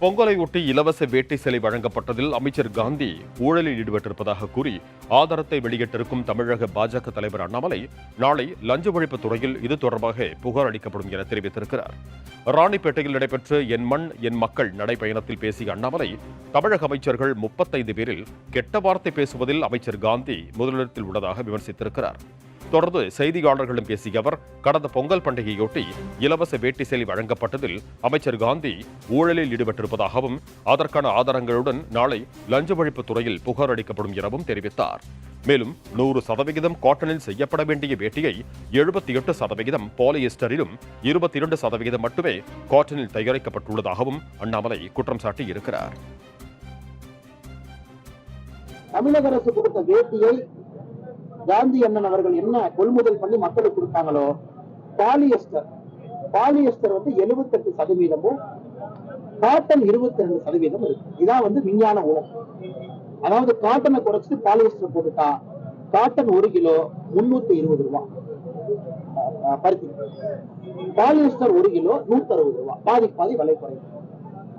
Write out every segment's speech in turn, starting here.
பொங்கலை ஒட்டி இலவச வேட்டை சிலை வழங்கப்பட்டதில் அமைச்சர் காந்தி ஊழலில் ஈடுபட்டிருப்பதாக கூறி ஆதாரத்தை வெளியிட்டிருக்கும் தமிழக பாஜக தலைவர் அண்ணாமலை நாளை லஞ்ச ஒழிப்பு துறையில் இது தொடர்பாக புகார் அளிக்கப்படும் என தெரிவித்திருக்கிறார். ராணிப்பேட்டையில் நடைபெற்ற என் மண் என் மக்கள் நடைபயணத்தில் பேசிய அண்ணாமலை தமிழக அமைச்சர்கள் 35 பேரில் கெட்ட வார்த்தை பேசுவதில் அமைச்சர் காந்தி முதலிடத்தில் உள்ளதாக விமர்சித்திருக்கிறார். தொடர்ந்து செய்தியாளர்களிடம் பேசிய அவர் கடந்த பொங்கல் பண்டிகையொட்டி இலவச வேட்டி சேலை வழங்கப்பட்டதில் அமைச்சர் காந்தி ஊழலில் ஈடுபட்டிருப்பதாகவும் அதற்கான ஆதாரங்களுடன் நாளை லஞ்ச ஒழிப்பு துறையில் புகார் அளிக்கப்படும் எனவும் தெரிவித்தார். மேலும் 100% காட்டனில் செய்யப்பட வேண்டிய வேட்டியை 78% பாலியஸ்டரிலும் 22% மட்டுமே காட்டனில் தயாரிக்கப்பட்டுள்ளதாகவும் அண்ணாமலை குற்றம் சாட்டியிருக்கிறார். தமிழக அரசு கொடுத்த வேட்டியை காந்தி அண்ணன் அவர்கள் என்ன கொள்முதல் பண்ணி மக்களுக்கு கொடுத்தாங்களோ பாலியஸ்டர் வந்து 78%, காட்டன் 22% இருக்கு. இதான் விஞ்ஞான உலகம். அதாவது காட்டனை குறைச்சிட்டு பாலியஸ்டர் போட்டுட்டா காட்டன் 1 கிலோ 320 ரூபாய், பருத்தி பாலியஸ்டர் 1 கிலோ 160 ரூபாய், பாதி விலை குறையும்.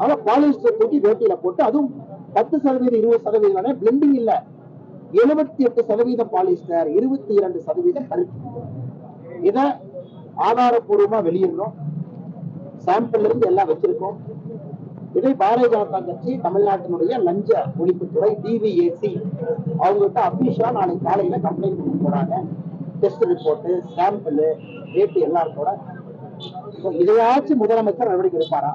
ஆனா பாலியஸ்டர் தூக்கி வேட்டியில போட்டு அதுவும் 10% 20% பிளெண்டிங் இல்ல, 78% பாலிஸ்டர் 22% பருத்தி. இத ஆதாரப்பூர்வமா வெளியிடணும். சாம்பிள் இருந்து எல்லாம் வச்சிருக்கோம். இதை பாரதிய ஜனதா கட்சி தமிழ்நாட்டினுடைய லஞ்ச ஒழிப்புத்துறை DVAC அவங்ககிட்ட அபிஷா நாளைக்கு காலையில கம்ப்ளைண்ட் கொடுக்க போறாங்க. டெஸ்ட் ரிப்போர்ட், சாம்பிள், ரேட்டு எல்லாம் கூட. இதையாச்சும் முதலமைச்சர் நடவடிக்கை எடுப்பாரா?